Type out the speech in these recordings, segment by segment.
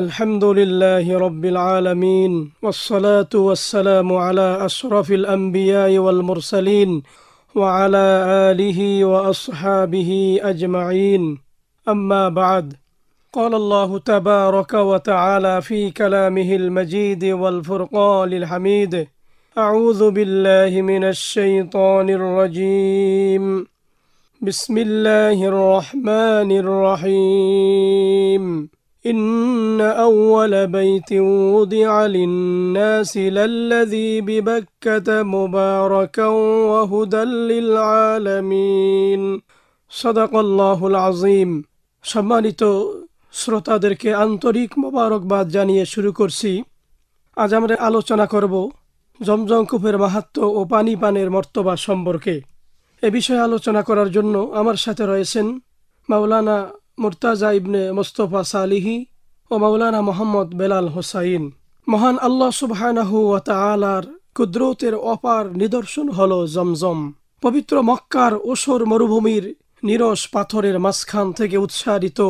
الحمد لله رب العالمين والصلاة والسلام على أشرف الأنبياء والمرسلين وعلى آله وأصحابه أجمعين أما بعد قال الله تبارك وتعالى في كلامه المجيد والفرقان الحميد أعوذ بالله من الشيطان الرجيم بسم الله الرحمن الرحيم إن أول بيت وضع للناس للذي ببكة مباركا وهدى للعالمين صدق الله العظيم সম্মানিত শ্রোতাদেরকে আন্তরিক মোবারকবাদ জানিয়ে শুরু করছি। আজ আমরা আলোচনা করব জমজম কূপের মাহাত্ম্য ও পানি পানের মর্তবা সম্পর্কে। এ বিষয়ে আলোচনা করার জন্য আমার সাথে রয়েছেন মাওলানা মুর্তাজা ইবনে মুস্তফা সালিহি ও মাওলানা মোহাম্মদ বেলাল হোসাইন। মহান আল্লাহ সুবহানাহু ওয়া তাআলার কুদরতের অপার নিদর্শন হলো জমজম। পবিত্র মক্কার ওসর মরুভূমির নিরস পাথরের মাঝখান থেকে উৎসারিত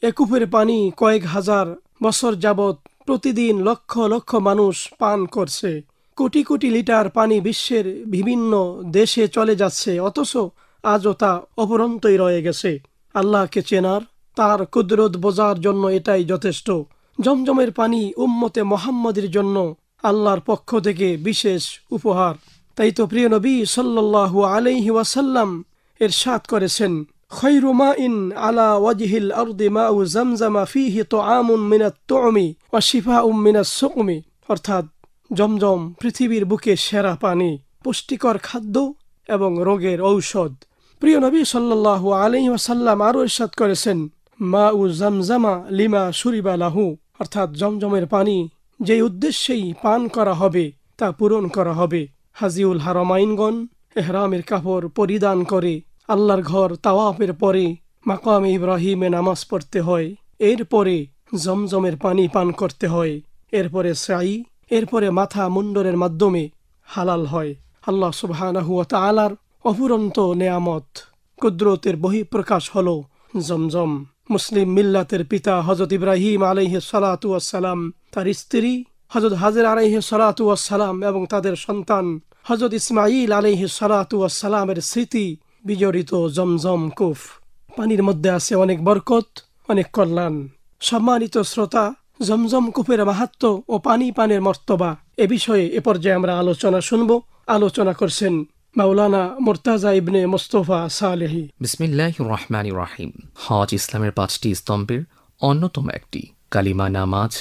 এ কূপের পানি কয়েক হাজার বছর যাবৎ প্রতিদিন লক্ষ লক্ষ মানুষ পান করছে। কোটি কোটি লিটার পানি বিশ্বের বিভিন্ন দেশে চলে যাচ্ছে, অথচ আজও তা অপরন্তই রয়ে গেছে। আল্লাহকে চেনার, তার কুদরত বোঝার জন্য এটাই যথেষ্ট। জমজমের পানি উম্মতে মুহাম্মাদের জন্য আল্লাহর পক্ষ থেকে বিশেষ উপহার। তাই তো প্রিয় নবী সাল্লাল্লাহু আলাইহি ওয়াসাল্লাম ইরশাদ করেছেন, খায়রু মাইন আলা ওয়াজহিল আরদি মাউ জামজাম ফীহি তুআমুন মিনাত তু'মি ওয়া শিফাউম মিনাস সুকমি। অর্থাৎ জমজম পৃথিবীর বুকে সেরা পানি, পুষ্টিকর খাদ্য এবং রোগের ঔষধ। প্রিয় নবী সাল্লাল্লাহু আলাইহি ওয়াসাল্লাম আরও ইরশাদ করেছেন, মাউ জামজামা লিমা শুরিবা লাহু। অর্থাৎ জমজমের পানি যেই উদ্দেশ্যেই পান করা হবে তা পূরণ করা হবে। হাজিউল হারামাইনগণ ইহরামের কাপড় পরিধান করে আল্লাহর ঘর তাওয়াফের পরে মাকামে ইব্রাহিমে নামাজ পড়তে হয়, এরপরে জমজমের পানি পান করতে হয়, এরপরে সাই, এরপরে মাথা মুন্ডনের মাধ্যমে হালাল হয়। আল্লাহ সুবহানাহু ওয়া তাআলার অফুরন্ত নেয়ামত, কুদরতের বহিঃপ্রকাশ হলো জমজম। মুসলিম মিল্লাতের পিতা হযরত ইব্রাহিম আলাইহিস সালাতু ওয়াস সালাম, তার স্ত্রী হযরত হাজেরা আলাইহিস সালাতু ওয়াস সালাম এবং তাদের সন্তান হযরত ইসমাঈল আলাইহিস সালাতু ওয়াস সালামের স্মৃতি বিজড়িত জমজম কূপ। পানির মধ্যে আছে অনেক বরকত, অনেক কল্যাণ। সম্মানিত শ্রোতা, জমজম কূপের মাহাত্ম্য ও পানি পানের মর্তবা এ বিষয়ে এ পর্যায়ে আমরা আলোচনা শুনব। আলোচনা করছেন মাওলানা মুর্তাজা ইবনে মুস্তফা সালেহি। বিসমিল্লাহির রহমানির রহিম। হজ ইসলামের 5টি স্তম্ভের অন্যতম একটি। কালিমা, নামাজ,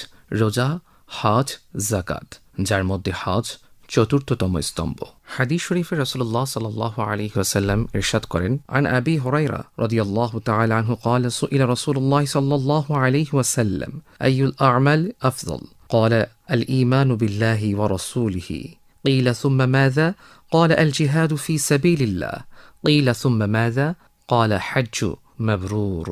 রোজা, হজ, যাকাত, যার মধ্যে হজ চতুর্থতম স্তম্ভ। হাদিস শরীফে রাসূলুল্লাহ সাল্লাল্লাহু আলাইহি ওয়াসাল্লাম ইরশাদ করেন, আন আবি হুরায়রা রাদিয়াল্লাহু তাআলা আনহু قال سئل رسول الله صلى الله عليه وسلم أي الأعمال أفضل قال الإيمان بالله ورسوله قيل ثم ماذا قال الجهاد في سبيل الله قيل ثم ماذا قال حج مبرور।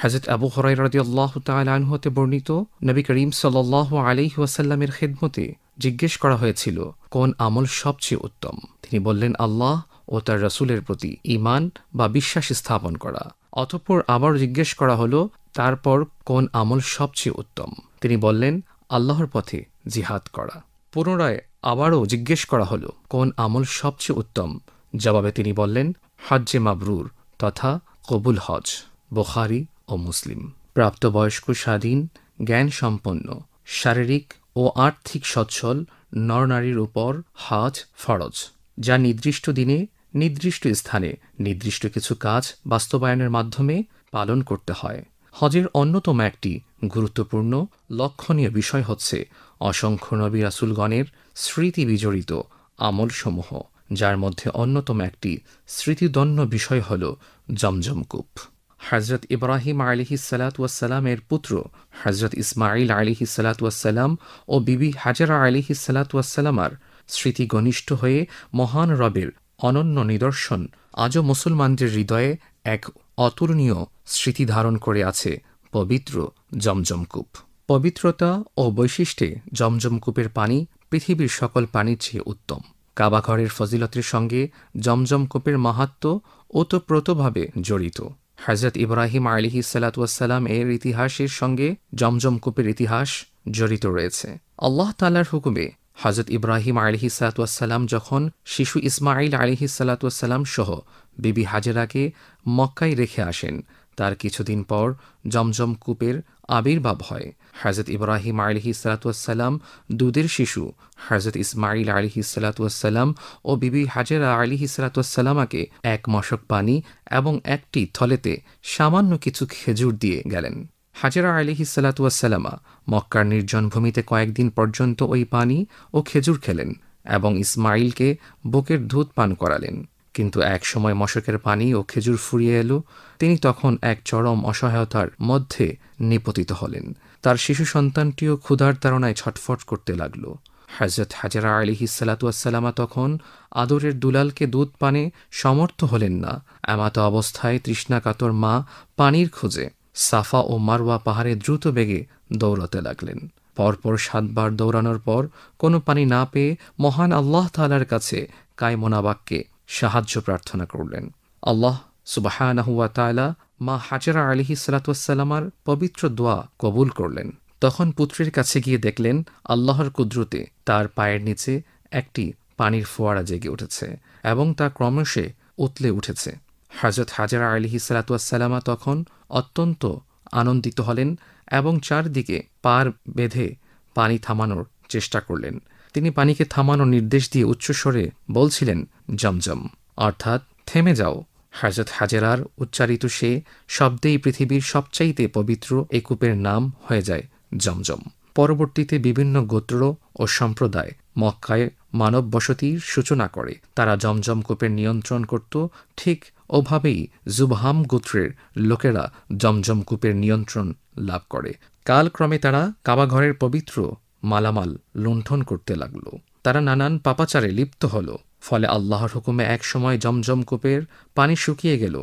হযরত আবু হুরায়রা রাদিয়াল্লাহু তাআলা আনহু হতে বর্ণিত, নবী করিম সাল্লাল্লাহু আলাইহি ওয়াসাল্লামের খিদমতে জিজ্ঞেস করা হয়েছিল, কোন আমল সবচেয়ে উত্তম? তিনি বললেন, আল্লাহ ও তার রাসূলের প্রতি ঈমান বা বিশ্বাস স্থাপন করা। অতঃপর আবার জিজ্ঞেস করা হলো, তারপর কোন আমল সবচেয়ে উত্তম? তিনি বললেন, আল্লাহর পথে জিহাদ করা। পুনরায় আবারও জিজ্ঞেস করা হলো, কোন আমল সবচেয়ে উত্তম? জবাবে তিনি বললেন, হজ্জে মাবরুর তথা কবুল হজ। বুখারী ও মুসলিম। প্রাপ্তবয়স্ক, স্বাধীন, জ্ঞান সম্পন্ন, শারীরিক ও আর্থিক সচ্ছল নরনারীর উপর হজ ফরজ, যা নির্দিষ্ট দিনে, নির্দিষ্ট স্থানে, নির্দিষ্ট কিছু কাজ বাস্তবায়নের মাধ্যমে পালন করতে হয়। হজের অন্যতম একটি গুরুত্বপূর্ণ লক্ষণীয় বিষয় হচ্ছে অসংখ্য নবী রাসূলগণের স্মৃতি বিজড়িত আমলসমূহ, যার মধ্যে অন্যতম একটি স্মৃতিদন্য বিষয় হল জমজম কূপ। হযরত ইব্রাহিম আলাইহিস সালাতু ওয়াস সালামের পুত্র হযরত ইসমাঈল আলাইহিস সালাতু ওয়াস সালাম ও বিবি হাজেরা আলাইহিস সালাতু ওয়াস সালামার স্মৃতি ঘনিষ্ঠ হয়ে মহান রবের অনন্য নিদর্শন আজও মুসলমানদের হৃদয়ে এক অতুলনীয় স্মৃতি ধারণ করে আছে পবিত্র জমজম কূপ। পবিত্রতা ও বৈশিষ্ট্যে জমজম কূপের পানি পৃথিবীর সকল পানির চেয়ে উত্তম। কাবাঘরের ফজিলতের সঙ্গে জমজম কূপের মাহাত্ম্য ওতপ্রোতভাবে জড়িত। হযরত ইব্রাহিম আলাইহিসসালাতু ওয়াসসালাম এর ইতিহাসের সঙ্গে জমজম কূপের ইতিহাস জড়িত রয়েছে। আল্লাহ তাআলার হুকুমে হযরত ইব্রাহিম আলাইহিসসালাতু ওয়াসসালাম যখন শিশু ইসমাঈল আলাইহিসসালাতু ওয়াসসালাম সহ বিবি হাজেরাকে মক্কায় রেখে আসেন, তার কিছুদিন পর জমজম কূপের আবির্ভাব হয়। হযরত ইব্রাহিম আলাইহিসসালাতু ওয়াসসালাম দুধের শিশু হযরত ইসমাঈল আলাইহিসসালাতু ওয়াসসালাম ও বিবি হাজেরা আলাইহিসসালাতু ওয়াসসালামাকে এক মশক পানি এবং একটি থলেতে সামান্য কিছু খেজুর দিয়ে গেলেন। হাজেরা আলাইহিসসালাতু ওয়াসসালামা মক্কার নির্জন ভূমিতে কয়েকদিন পর্যন্ত ওই পানি ও খেজুর খেলেন এবং ইসমাঈলকে বুকের দুধ পান করালেন। কিন্তু এক সময় মশকের পানি ও খেজুর ফুরিয়ে এলো। তিনি তখন এক চরম অসহায়তার মধ্যে নিপতিত হলেন। তার শিশু সন্তানটিও ক্ষুধার তাড়নায় ছটফট করতে লাগল। হযরত হাজেরা আলাইহিসসালাতু ওয়াসসালামা তখন আদরের দুলালকে দুধ পানে সমর্থ হলেন না। এমত অবস্থায় তৃষ্ণাকাতর মা পানির খোঁজে সাফা ও মারওয়া পাহাড়ে দ্রুত বেগে দৌড়াতে লাগলেন। পরপর 7 বার দৌড়ানোর পর কোনো পানি না পেয়ে মহান আল্লাহ তাআলার কাছে কায়মনা বাক্যে সাহায্য প্রার্থনা করলেন। আল্লাহ সুবহানাহু ওয়া তাআলা মা হাজেরা আলাইহিসসালাতু ওয়াসসালামার পবিত্র দোয়া কবুল করলেন। তখন পুত্রের কাছে গিয়ে দেখলেন আল্লাহর কুদরতে তার পায়ের নিচে একটি পানির ফোয়ারা জেগে উঠেছে এবং তা ক্রমশে উতলে উঠেছে। হযরত হাজেরা আলাইহিসসালাতু ওয়াসসালামা তখন অত্যন্ত আনন্দিত হলেন এবং চারদিকে পার বেঁধে পানি থামানোর চেষ্টা করলেন। তিনি পানিকে থামানোর নির্দেশ দিয়ে উচ্চস্বরে বলছিলেন, জমজম, অর্থাৎ থেমে যাও। হযরত হাজেরার উচ্চারিত সে শব্দেই পৃথিবীর সবচাইতে পবিত্র এই কূপের নাম হয়ে যায় জমজম। পরবর্তীতে বিভিন্ন গোত্র ও সম্প্রদায় মক্কায় মানব বসতির সূচনা করে। তারা জমজম কূপের নিয়ন্ত্রণ করত। ঠিক ওভাবেই জুবহাম গোত্রের লোকেরা জমজম কূপের নিয়ন্ত্রণ লাভ করে। কালক্রমে তারা কাবাঘরের পবিত্র মালামাল লুণ্ঠন করতে লাগল। তারা নানান পাপাচারে লিপ্ত হল। ফলে আল্লাহর হুকুমে একসময় জমজম কূপের পানি শুকিয়ে গেল।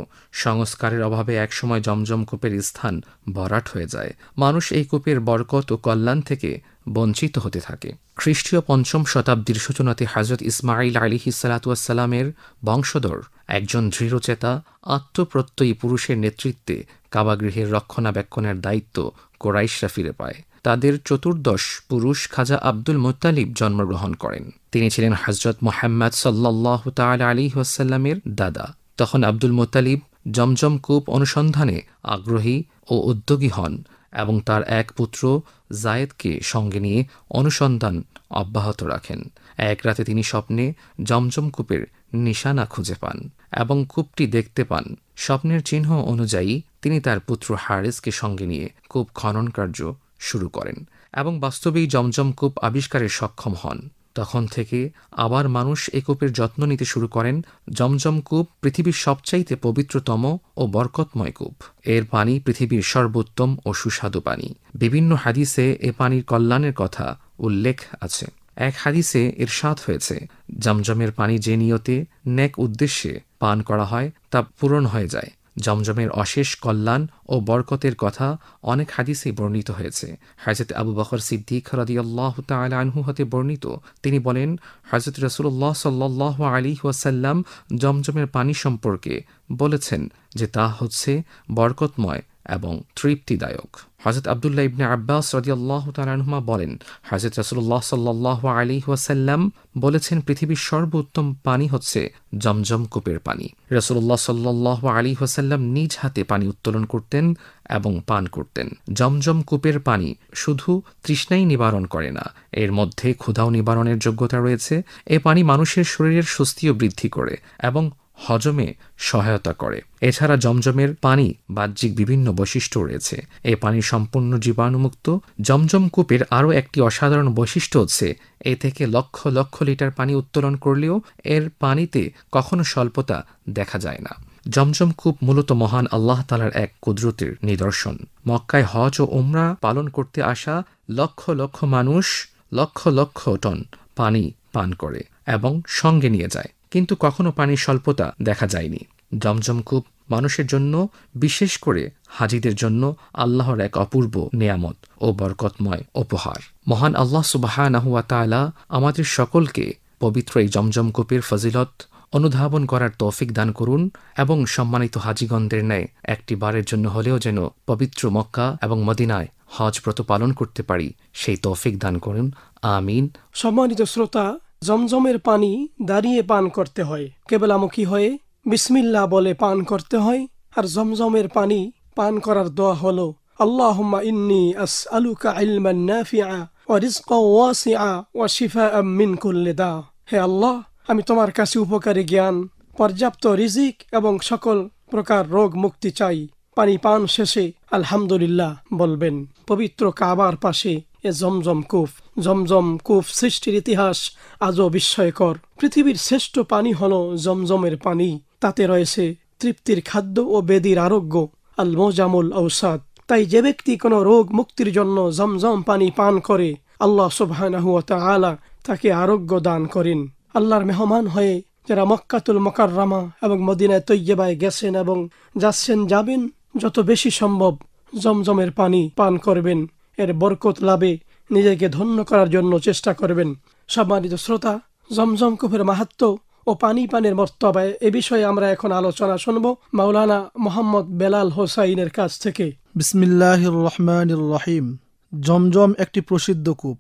সংস্কারের অভাবে একসময় জমজম কূপের স্থান ভরাট হয়ে যায়। মানুষ এই কূপের বরকত ও কল্যাণ থেকে বঞ্চিত হতে থাকে। খ্রিস্টীয় 5ম শতাব্দীর সূচনাতে হযরত ইসমাঈল আলাইহিসসালাতু ওয়াসসালামের বংশধর একজন দৃঢ়চেতা আত্মপ্রত্যয়ী পুরুষের নেতৃত্বে কাবাগৃহের রক্ষণাবেক্ষণের দায়িত্ব কুরাইশরা ফিরে পায়। তাদের চতুর্দশ পুরুষ খাজা আব্দুল মুত্তালিব জন্মগ্রহণ করেন। তিনি ছিলেন হযরত মুহাম্মদ সাল্লাল্লাহু তাআলা আলাইহি ওয়াসাল্লামের দাদা। তখন আব্দুল মুত্তালিব জমজম কূপ অনুসন্ধানে আগ্রহী ও উদ্যোগী হন এবং তার এক পুত্র জায়েদকে সঙ্গে নিয়ে অনুসন্ধান অব্যাহত রাখেন। এক রাতে তিনি স্বপ্নে জমজম কূপের নিশানা খুঁজে পান এবং কূপটি দেখতে পান। স্বপ্নের চিহ্ন অনুযায়ী তিনি তার পুত্র হারিসকে সঙ্গে নিয়ে কূপ খনন কার্য শুরু করেন এবং বাস্তবেই জমজম কূপ আবিষ্কারে সক্ষম হন। তখন থেকে আবার মানুষ এই কূপের যত্ন নিতে শুরু করেন। জমজম কূপ পৃথিবীর সবচাইতে পবিত্রতম ও বরকতময় কূপ। এর পানি পৃথিবীর সর্বোত্তম ও সুস্বাদু পানি। বিভিন্ন হাদিসে এ পানির কল্যাণের কথা উল্লেখ আছে। এক হাদিসে ইরশাদ হয়েছে, জমজমের পানি যে নিয়তে নেক উদ্দেশ্যে পান করা হয় তা পূরণ হয়ে যায়। জমজমের অশেষ কল্যাণ ও বরকতের কথা অনেক হাদিসে বর্ণিত হয়েছে। হযরত আবু বকর সিদ্দিক রাদিয়াল্লাহু তাআলা আনহু হতে বর্ণিত, তিনি বলেন, হযরত রাসূলুল্লাহ সাল্লাল্লাহু আলাইহি ওয়াসাল্লাম জমজমের পানি সম্পর্কে বলেছেন যে তা হচ্ছে বরকতময় এবং তৃপ্তিদায়ক। হযরত আব্দুল্লাহ ইবনে আব্বাস রাদিয়াল্লাহু তাআলা আনহুমা বলেন, হযরত রাসূলুল্লাহ সাল্লাল্লাহু আলাইহি ওয়াসাল্লাম বলেছেন, পৃথিবীর সর্বোত্তম পানি হচ্ছে জমজম কূপের পানি। রাসূলুল্লাহ সাল্লাল্লাহু আলাইহি ওয়াসাল্লাম নিজ হাতে পানি উত্তোলন করতেন এবং পান করতেন। জমজম কূপের পানি শুধু তৃষ্ণাই নিবারণ করে না, এর মধ্যে ক্ষুধাও নিবারণের যোগ্যতা রয়েছে। এ পানি মানুষের শরীরের স্বস্তিও বৃদ্ধি করে এবং হজমে সহায়তা করে। এছাড়া জমজমের পানি বাহ্যিক বিভিন্ন বৈশিষ্ট্য রয়েছে। এই পানি সম্পূর্ণ জীবাণুমুক্ত। জমজম কূপের আরও একটি অসাধারণ বৈশিষ্ট্য হচ্ছে, এ থেকে লক্ষ লক্ষ লিটার পানি উত্তোলন করলেও এর পানিতে কখনো স্বল্পতা দেখা যায় না। জমজম কূপ মূলত মহান আল্লাহ তাআলার এক কুদরতের নিদর্শন। মক্কায় হজ ও উমরা পালন করতে আসা লক্ষ লক্ষ মানুষ লক্ষ লক্ষ টন পানি পান করে এবং সঙ্গে নিয়ে যায়, কিন্তু কখনো পানির স্বল্পতা দেখা যায়নি। জমজম কূপ মানুষের জন্য, বিশেষ করে হাজিদের জন্য আল্লাহর এক অপূর্ব নেয়ামত ও বরকতময় উপহার। মহান আল্লাহ সুবহানাহু ওয়া তাআলা আমাদের সকলকে পবিত্র এই জমজম কূপের ফজিলত অনুধাবন করার তৌফিক দান করুন এবং সম্মানিত হাজীগণদের ন্যায় একটি বারের জন্য হলেও যেন পবিত্র মক্কা এবং মদিনায় হজ ব্রত পালন করতে পারি, সেই তৌফিক দান করুন। আমিন। সম্মানিত শ্রোতা, জমজমের পানি দাঁড়িয়ে পান করতে হয়, কেবলামুখী হয়ে বিসমিল্লাহ বলে পান করতে হয়। আর জমজমের পানি পান করার দোয়া হলো, আল্লাহুম্মা ইন্নী আসআলুকা ইলমান নাফিআ ওয়া রিজকান ওয়াসিআ ওয়া শিফাআম মিন কুল্লি দা। হে আল্লাহ, আমি তোমার কাছে উপকারী জ্ঞান, পর্যাপ্ত রিজিক এবং সকল প্রকার রোগ মুক্তি চাই। পানি পান শেষে আলহামদুলিল্লাহ বলবেন। পবিত্র কাবার পাশে এ জমজম কূপ সৃষ্টির ইতিহাস আজও বিস্ময়কর। পৃথিবীর শ্রেষ্ঠ পানি হলো জমজমের পানি। তাতে রয়েছে তৃপ্তির খাদ্য ও বেদির আরোগ্য, আল মোজামুল ঔসাদ। তাই যে ব্যক্তি কোনো রোগ মুক্তির জন্য জমজম পানি পান করে, আল্লাহ সুবহানাহু ওয়া তাআলা তাকে আরোগ্য দান করেন। আল্লাহর মেহমান হয়ে যারা মক্কাতুল মুকাররমা এবং মদিনায়ে তৈয়্যিবায় গেছেন এবং যাবেন, যত বেশি সম্ভব জমজমের পানি পান করবেন। এর বরকত লাভে নিজেকে ধন্য করার জন্য চেষ্টা করবেন। সম্মানিত শ্রোতা, জমজম কূপের মাহাত্ম্য ও পানের মর্তবায় এ বিষয়ে আমরা এখন আলোচনা শুনব মাওলানা মোহাম্মদ বেলাল হোসাইনের কাছ থেকে। বিসমিল্লাহির রহমানির রহিম। জমজম একটি প্রসিদ্ধ কূপ।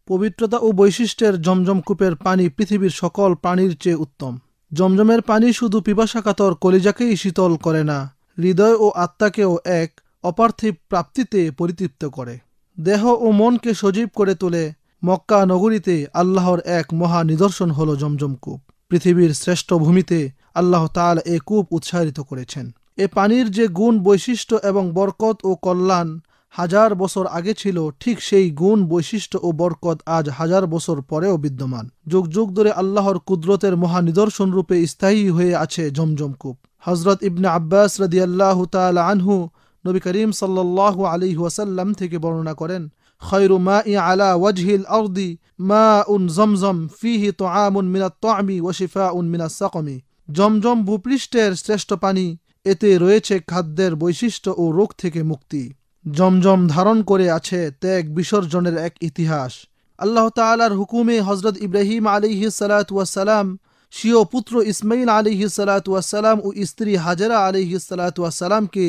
পবিত্রতা ও বৈশিষ্ট্যের জমজম কূপের পানি পৃথিবীর সকল পানির চেয়ে উত্তম। জমজমের পানি শুধু পিপাসাকাতর কলিজাকেই শীতল করে না, হৃদয় ও আত্মাকেও এক অপার্থিব প্রাপ্তিতে পরিতৃপ্ত করে, দেহ ও মনকে সজীব করে তোলে। মক্কা নগরীতে আল্লাহর এক মহা নিদর্শন হল জমজম কূপ। পৃথিবীর শ্রেষ্ঠ ভূমিতে আল্লাহ তাআলা এ কূপ উৎসাহিত করেছেন। এ পানির যে গুণ, বৈশিষ্ট্য এবং বরকত ও কল্যাণ হাজার বছর আগে ছিল, ঠিক সেই গুণ, বৈশিষ্ট্য ও বরকত আজ হাজার বছর পরেও বিদ্যমান। যুগ যুগ ধরে আল্লাহর কুদরতের মহা নিদর্শন রূপে স্থায়ী হয়ে আছে জমজম কূপ। হযরত ইবনে আব্বাস রাদিয়াল্লাহু তাআলা আনহু নবী করিম সাল্লাল্লাহু আলাইহি ওয়াসাল্লাম থেকে বর্ণনা করেন, খায়রু মাই আলা ওয়াজহিল আরদি মাউন জমজম ফিহি তুআমুন মিনাত তুআমি ওয়া শিফাউন মিনাস সাকমি। জমজম ভূপৃষ্ঠের শ্রেষ্ঠ পানি, এতে রয়েছে খাদ্যের বৈশিষ্ট্য ও রোগ থেকে মুক্তি। জমজম ধারণ করে আছে ত্যাগ বিসর্জনের এক ইতিহাস। আল্লাহ তাআলার হুকুমে হযরত ইব্রাহিম আলাইহিস সালাতু ওয়াস সালাম স্বীয় পুত্র ইসমাইল আলাইহিস সালাতু ওয়াস সালাম ও স্ত্রী হাজেরা আলাইহিস সালাতু ওয়াস সালামকে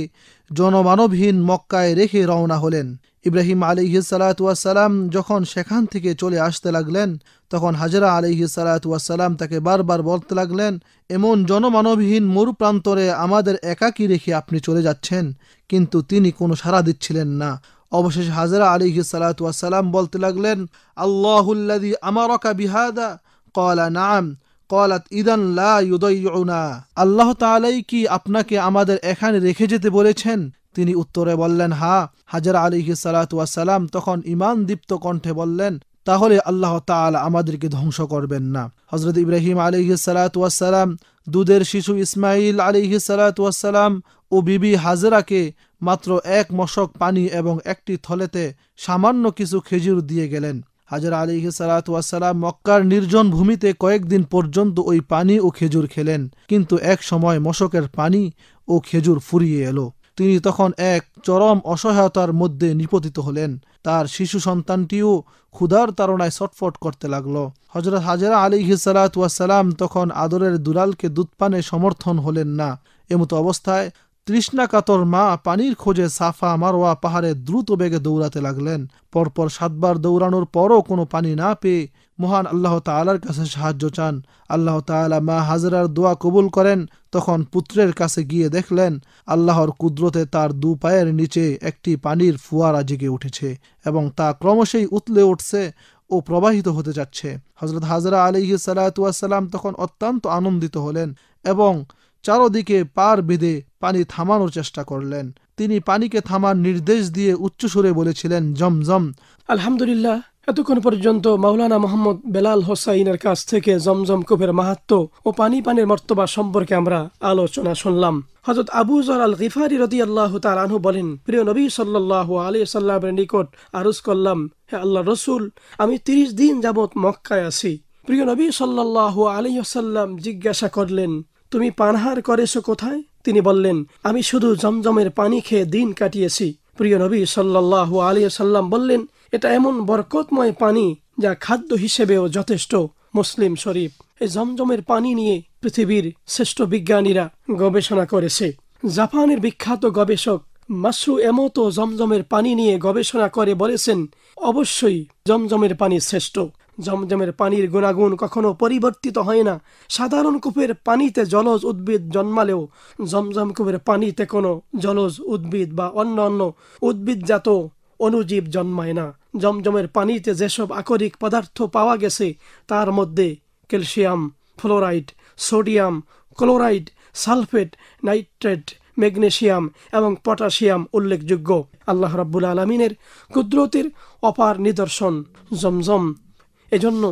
জনমানবহীন মক্কায় রেখে রওনা হলেন। ইব্রাহিম আলাইহিস সালাতু ওয়াস সালাম যখন সেখান থেকে চলে আসতে লাগলেন, তখন হাজেরা আলাইহিস সালাতু ওয়াস সালাম তাকে বারবার বলতে লাগলেন, এমন জনমানবহীন মরুপ্রান্তরে আমাদের একাকী রেখে আপনি চলে যাচ্ছেন। কিন্তু তিনি কোনো সাড়া দিচ্ছিলেন না। অবশেষে হাজেরা আলাইহিস সালাতু ওয়াস সালাম বলতে লাগলেন, আল্লাহুল্লাযী আমারাকা বিহাদা ক্বালা নাআম ক্বালাত ইদান লা ইউদাইয়ুনা। আল্লাহ তাআলাই কি আপনাকে আমাদের এখানে রেখে যেতে বলেছেন? তিনি উত্তরে বললেন, হ্যাঁ। হাজেরা আলাইহিস সালাতু ওয়াস সালাম তখন ঈমান দীপ্ত কণ্ঠে বললেন, তাহলে আল্লাহ তাআলা আমাদেরকে ধ্বংস করবেন না। হযরত ইব্রাহিম আলাইহিস সালাতু ওয়াস সালাম দুধের শিশু ইসমাইল আলাইহিস সালাতু ওয়াস সালাম ও বিবি হাজেরাকে মাত্র এক মশক পানি এবং একটি থলেতে সামান্য কিছু খেজুর দিয়ে গেলেন। হাজেরা আলাইহিস সালাতু ওয়াস সালাম মক্কার নির্জন ভূমিতে কয়েকদিন পর্যন্ত ওই পানি ও খেজুর খেলেন, কিন্তু এক সময় মশকের পানি ও খেজুর ফুরিয়ে এলো। তিনি তখন এক চরম অসহায়তার মধ্যে নিপতিত হলেন। তার শিশু সন্তানটিও ক্ষুধার তাড়নায় ছটফট করতে লাগলো। হযরত হাজেরা আলাইহিস সালাতু ওয়াস সালাম তখন আদরের দুলালকে দুধ পানে সমর্থন হলেন না। এমতো অবস্থায় তৃষ্ণাকাতর মা পানির খোঁজে সাফা মারওয়া পাহাড়ে দ্রুত বেগে দৌড়াতে লাগলেন। পরপর 7 বার দৌড়ানোর পরও কোনো পানি না পেয়ে মহান আল্লাহ তাআলার কাছে সাহায্য চান। আল্লাহ তাআলা মা হাজেরার দোয়া কবুল করেন। তখন পুত্রের কাছে গিয়ে দেখলেন আল্লাহর কুদরতে তার 2 পায়ের নিচে একটি পানির ফোয়ারা জেগে উঠেছে এবং তা ক্রমশই উতলে উঠছে ও প্রবাহিত হতে যাচ্ছে। হযরত হাজেরা আলাইহিস সালাতু ওয়াস সালাম তখন অত্যন্ত আনন্দিত হলেন এবং চারদিকে পার বেঁধে পানি থামানোর চেষ্টা করলেন। তিনি পানিকে থামার নির্দেশ দিয়ে উচ্চস্বরে বলেছিলেন, জমজম। আলহামদুলিল্লাহ, এতক্ষণ পর্যন্ত মাওলানা মোহাম্মদ বেলাল হোসাইনের কাছ থেকে জমজম কূপের মাহাত্ম্য ও পানির মর্তবা সম্পর্কে আমরা আলোচনা শুনলাম। হযরত আবু যর আল গিফারি রাদিয়াল্লাহু তাআলা আনহু বলেন, প্রিয় নবী সাল্লাল্লাহু আলাইহি সাল্লামের নিকট আরজ করলাম, হে আল্লাহর রাসূল, আমি 30 দিন যাবত মক্কায় আছি। প্রিয় নবী সাল্লাল্লাহু আলাইহি ওয়াসাল্লাম জিজ্ঞাসা করলেন, তুমি পানাহার করেছো কোথায়? তিনি বললেন, আমি শুধু জমজমের পানি খেয়ে দিন কাটিয়েছি। প্রিয় নবী সাল্লাল্লাহু আলাইহি ওয়াসাল্লাম বললেন, এটা এমন বরকতময় পানি যা খাদ্য হিসেবেও যথেষ্ট। মুসলিম শরীফ। এই জমজমের পানি নিয়ে পৃথিবীর শ্রেষ্ঠ বিজ্ঞানীরা গবেষণা করেছে। জাপানের বিখ্যাত গবেষক মাসু এমোতো জমজমের পানি নিয়ে গবেষণা করে বলেছেন, অবশ্যই জমজমের পানি শ্রেষ্ঠ। জমজমের পানির গুণাগুণ কখনো পরিবর্তিত হয় না। সাধারণ কূপের পানিতে জলজ উদ্ভিদ জন্মালেও জমজম কূপের পানিতে কোনো জলজ উদ্ভিদ বা অন্য উদ্ভিদজাত অণুজীব জন্মায় না। জমজমের পানিতে যেসব আকরিক পদার্থ পাওয়া গেছে তার মধ্যে calcium, fluoride, sodium, chloride, sulphate, nitrate, magnesium এবং পটাশিয়াম উল্লেখযোগ্য। আল্লাহ রাব্বুল আলামিনের কুদরতের অপার নিদর্শন জমজম। এজন্য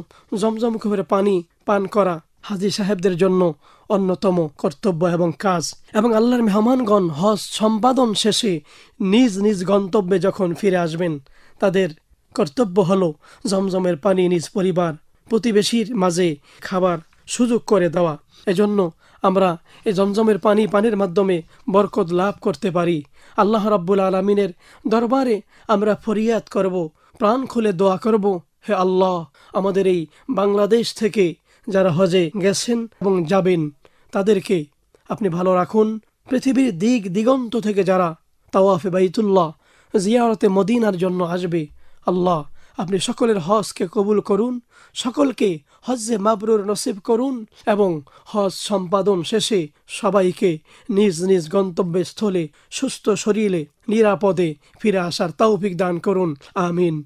জমজম কূপের পানি পান করা হাজী সাহেবদের জন্য অন্যতম কর্তব্য এবং কাজ। এবং আল্লাহর মেহমানগণ হজ সম্পাদন শেষে নিজ নিজ গন্তব্যে যখন ফিরে আসবেন, তাদের কর্তব্য হলো জমজমের পানি নিজ পরিবার প্রতিবেশীর মাঝে খাবার সুযোগ করে দেওয়া। এজন্য আমরা এই জমজমের পানির মাধ্যমে বরকত লাভ করতে পারি। আল্লাহ রাব্বুল আলামিনের দরবারে আমরা ফরিয়াদ করব, প্রাণ খুলে দোয়া করব, হে আল্লাহ, আমাদের এই বাংলাদেশ থেকে যারা হজে গেছেন এবং যাবেন তাদেরকে আপনি ভালো রাখুন। পৃথিবীর দিক দিগন্ত থেকে যারা তাওয়াফে বাইতুল্লাহ জিয়ারতে মদিনার জন্য আসবে, আল্লাহ আপনি সকলের হজকে কবুল করুন, সকলকে হজ্জে মাবরুর নসিব করুন এবং হজ সম্পাদন শেষে সবাইকে নিজ নিজ গন্তব্যে স্থলে সুস্থ শরীরে নিরাপদে ফিরে আসার তৌফিক দান করুন। আমিন।